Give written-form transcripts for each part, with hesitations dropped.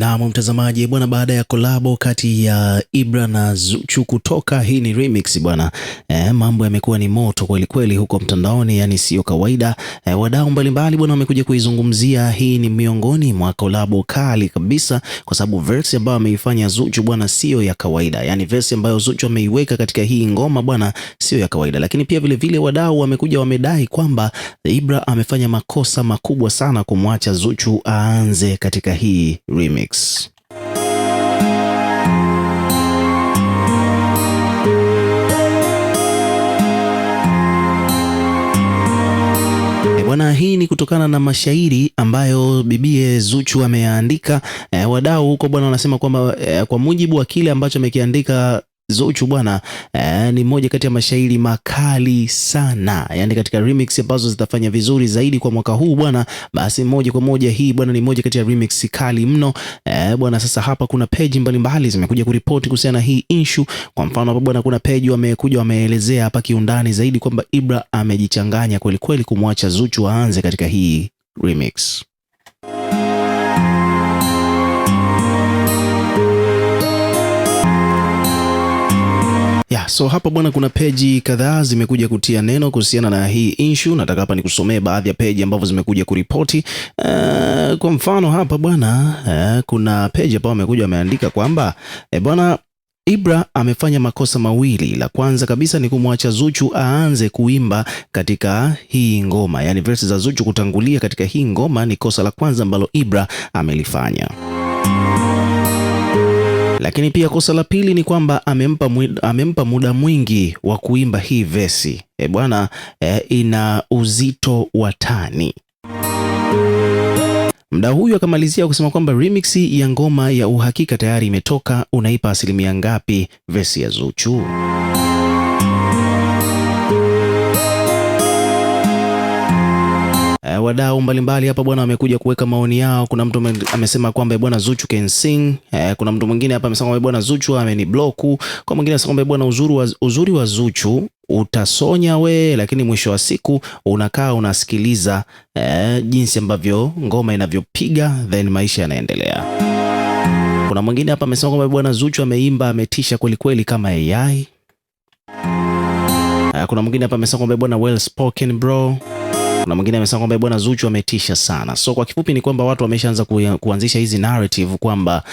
Na mtazamaji bwana, baada ya kolabo kati ya Ibra na Zuchu kutoka, hii ni remix bwana. Mambo yamekuwa ni moto kweli kweli huko mtandaoni, yani sio kawaida. Wadau mbalimbali bwana wamekuja kuizungumzia. Hii ni miongoni mwa kolabo kali kabisa, kwa sababu verse ambayo ameifanya Zuchu bwana sio ya kawaida. Yani verse ambayo Zuchu ameiweka katika hii ngoma bwana sio ya kawaida. Lakini pia vile vile wadau wamekuja wamedai kwamba Ibra amefanya makosa makubwa sana kumwacha Zuchu aanze katika hii remix. Bwana, hii ni kutokana na mashairi ambayo bibie Zuchu ameandika. Wadau huko bwana wanasema kwamba kwa mujibu wa kile ambacho amekiandika Zuchu bwana, ni moja kati ya mashairi makali sana, yani katika remix ambazo zitafanya vizuri zaidi kwa mwaka huu bwana, basi moja kwa moja hii bwana ni moja kati ya remix kali mno bwana. Sasa hapa kuna page mbalimbali zimekuja kuripoti kuhusiana na hii issue. Kwa mfano hapa bwana, kuna page wamekuja wameelezea hapa kiundani zaidi kwamba Ibra amejichanganya kweli kweli kumwacha Zuchu aanze katika hii remix. So hapa bwana kuna peji kadhaa zimekuja kutia neno kuhusiana na hii issue. Nataka hapa nikusomee baadhi ya peji ambazo zimekuja kuripoti. Kwa mfano hapa bwana, kuna peji hapa wamekuja wameandika kwamba bwana, Ibra amefanya makosa mawili. La kwanza kabisa ni kumwacha Zuchu aanze kuimba katika hii ngoma. Yani verse za Zuchu kutangulia katika hii ngoma ni kosa la kwanza ambalo Ibra amelifanya. Lakini pia kosa la pili ni kwamba amempa muda mwingi wa kuimba hii vesi. Bwana, ina uzito wa tani. Mda huyu akamalizia kusema kwamba remix ya ngoma ya uhakika tayari imetoka, unaipa asilimia ngapi vesi ya Zuchu? Wadau mbalimbali hapa bwana wamekuja kuweka maoni yao. Kuna mtu amesema kwamba bwana Zuchu can sing. Kuna mtu mwingine hapa amesema kwamba bwana Zuchu ameniblock. Kwa mwingine anasema kwamba bwana uzuri wa Zuchu utasonya we, lakini mwisho wa siku unakaa unasikiliza jinsi ambavyo ngoma inavyopiga, then maisha yanaendelea. Kuna mwingine hapa amesema kwamba bwana Zuchu ameimba ametisha kweli kweli kama AI. Kuna mwingine hapa amesema kwamba bwana well spoken bro. Na mwingine amesema kwamba bwana Zuchu ametisha sana. So kwa kifupi ni kwamba watu wameshaanza kuanzisha hizi narrative kwamba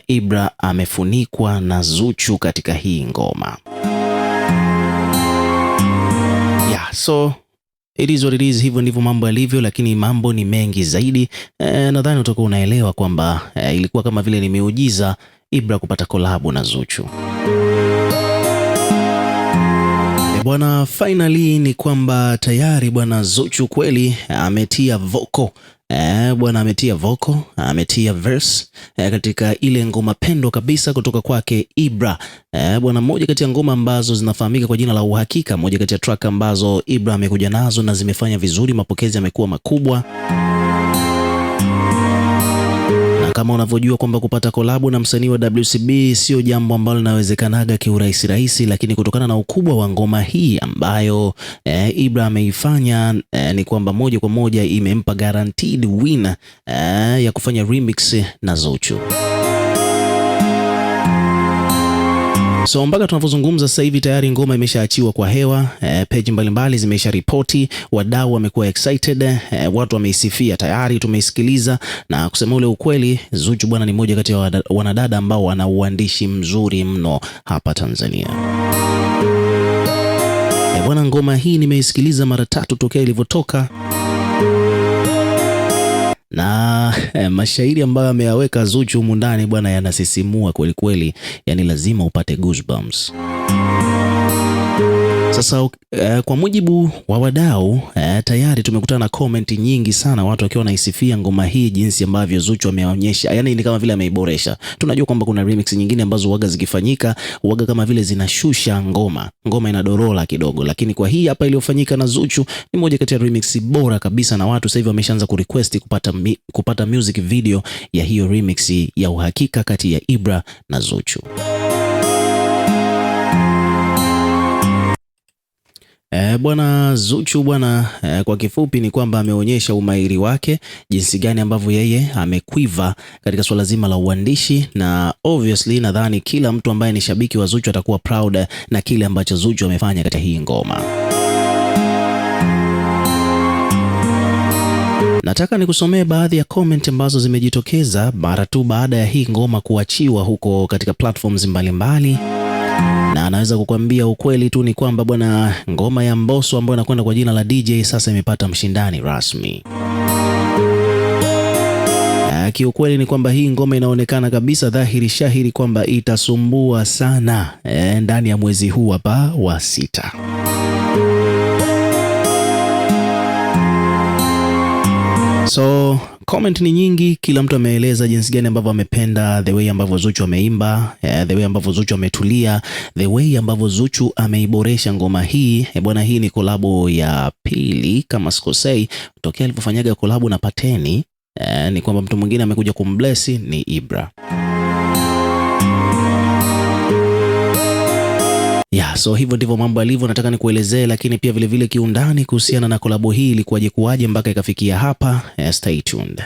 Ibra amefunikwa na Zuchu katika hii ngoma. So it is what it is, hivyo ndivyo mambo yalivyo, lakini mambo ni mengi zaidi. Nadhani utakuwa unaelewa kwamba ilikuwa kama vile ni miujiza Ibra kupata collab na Zuchu. Bwana, finally ni kwamba tayari bwana Zuchu kweli ametia voko. Bwana ametia verse katika ile ngoma pendo kabisa kutoka kwake Ibra. Bwana, moja kati ya ngoma ambazo zinafahamika kwa jina la uhakika, moja kati ya track ambazo Ibra amekuja nazo na zimefanya vizuri, mapokezi yamekuwa makubwa. Kama unavyojua kwamba kupata kolabo na msanii wa WCB sio jambo ambalo linawezekanaga kiurahisi rahisi, lakini kutokana na ukubwa wa ngoma hii ambayo Ibra ameifanya, ni kwamba moja kwa moja imempa guaranteed win ya kufanya remix na Zuchu. So mpaka tunavyozungumza sasa hivi tayari ngoma imeshaachiwa kwa hewa. Page mbalimbali zimesha ripoti, wadau wamekuwa excited, watu wameisifia tayari, tumeisikiliza. Na kusema ule ukweli, Zuchu bwana ni moja kati ya wanadada ambao wana uandishi mzuri mno hapa Tanzania. Bwana, ngoma hii nimeisikiliza mara 3 tokea ilivyotoka, na mashairi ambayo ameyaweka Zuchu humu ndani bwana yanasisimua kweli kweli, yani lazima upate goosebumps. Sasa kwa mujibu wa wadau, tayari tumekutana na comment nyingi sana, watu wakiwa wanaisifia ngoma hii jinsi ambavyo Zuchu ameonyesha, yani ni kama vile ameiboresha. Tunajua kwamba kuna remix nyingine ambazo waga zikifanyika waga kama vile zinashusha ngoma inadorola kidogo, lakini kwa hii hapa iliyofanyika na Zuchu ni moja kati ya remix bora kabisa, na watu sasa hivi wameshaanza kurequest kupata music video ya hiyo remix ya uhakika kati ya Ibra na Zuchu. Bwana Zuchu bwana, kwa kifupi ni kwamba ameonyesha umahiri wake, jinsi gani ambavyo yeye amekwiva katika swala zima la uandishi, na obviously nadhani kila mtu ambaye ni shabiki wa Zuchu atakuwa proud na kile ambacho Zuchu amefanya katika hii ngoma. Nataka nikusomee baadhi ya comment ambazo zimejitokeza mara tu baada ya hii ngoma kuachiwa huko katika platforms mbalimbali. Na anaweza kukwambia ukweli tu ni kwamba bwana, ngoma ya Mbosso ambayo inakwenda kwa jina la DJ sasa imepata mshindani rasmi. Kiukweli ni kwamba hii ngoma inaonekana kabisa dhahiri shahiri kwamba itasumbua sana ndani ya mwezi huu hapa wa 6. So comment ni nyingi, kila mtu ameeleza jinsi gani ambavyo amependa the way ambavyo Zuchu ameimba, the way ambavyo Zuchu ametulia, the way ambavyo Zuchu ameiboresha ngoma hii. Bwana, hii ni kolabo ya pili kama sikosei, tokea alipofanyaga kolabo na Pateni. Ni kwamba mtu mwingine amekuja kumbless ni Ibra. So hivyo ndivyo mambo yalivyo, nataka nikuelezee, lakini pia vile vile kiundani kuhusiana na kolabo hii ilikuwaje kuwaje mpaka ikafikia hapa. Stay tuned.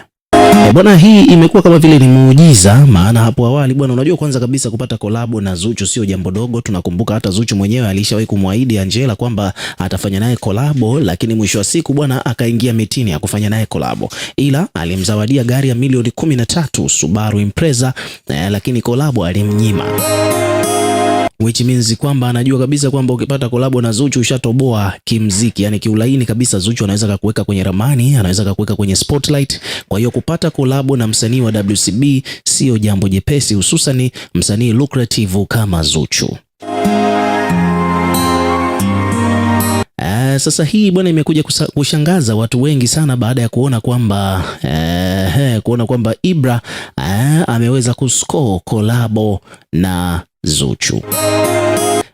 Bwana, hii imekuwa kama vile ni muujiza, maana hapo awali bwana, unajua kwanza kabisa kupata kolabo na Zuchu sio jambo dogo. Tunakumbuka hata Zuchu mwenyewe alishawahi kumwahidi Angela kwamba atafanya naye kolabo, lakini mwisho wa siku bwana akaingia mitini ya kufanya naye kolabo, ila alimzawadia gari ya milioni 13 Subaru Impreza, lakini kolabo alimnyima. Which means kwamba anajua kabisa kwamba ukipata kolabo na Zuchu ushatoboa kimziki, yani kiulaini kabisa. Zuchu anaweza kukuweka kwenye ramani, anaweza kukuweka kwenye spotlight. Kwa hiyo kupata kolabo na msanii wa WCB sio jambo jepesi, hususan msanii lucrative kama Zuchu. Sasa hii bwana imekuja kushangaza watu wengi sana baada ya kuona kwamba Ibra ameweza kuscore kolabo na Zuchu.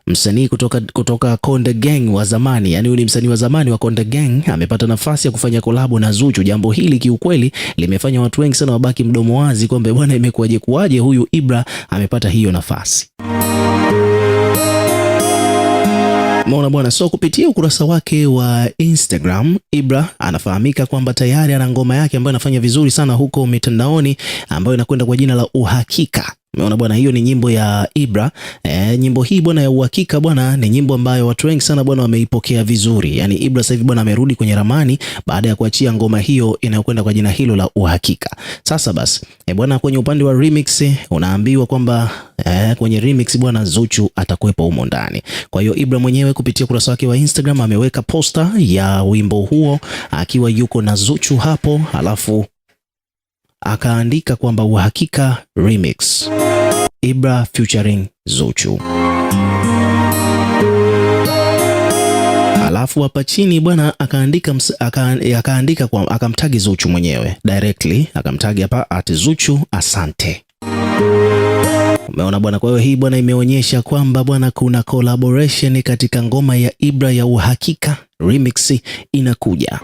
Msanii kutoka Konde Gang wa zamani, yani yule msanii wa zamani wa Konde Gang amepata nafasi ya kufanya kolabo na Zuchu. Jambo hili kiukweli limefanya watu wengi sana wabaki mdomo wazi kwamba bwana, imekuwaje huyu Ibra amepata hiyo nafasi. Mbona bwana, so kupitia ukurasa wake wa Instagram, Ibra anafahamika kwamba tayari ana ngoma yake ambayo anafanya vizuri sana huko mitandaoni, ambayo inakwenda kwa jina la Uhakika. Umeona bwana, hiyo ni nyimbo ya Ibra. Nyimbo hii bwana ya Uhakika bwana ni nyimbo ambayo watu wengi sana bwana wameipokea vizuri. Yani Ibra sasa hivi bwana amerudi kwenye ramani baada ya kuachia ngoma hiyo inayokwenda kwa jina hilo la Uhakika. Sasa basi bwana, kwenye upande wa remix unaambiwa kwamba kwenye remix bwana Zuchu atakuwepo humo ndani. Kwa hiyo Ibra mwenyewe kupitia ukurasa wake wa Instagram ameweka poster ya wimbo huo akiwa yuko na Zuchu hapo, alafu akaandika kwamba Uhakika remix Ibra featuring Zuchu. Alafu hapa chini bwana akaandika kwa akamtagi Zuchu mwenyewe directly, akamtagi hapa @Zuchu asante. Umeona bwana, kwa hiyo hii bwana imeonyesha kwamba bwana kuna collaboration katika ngoma ya Ibra ya Uhakika remix inakuja.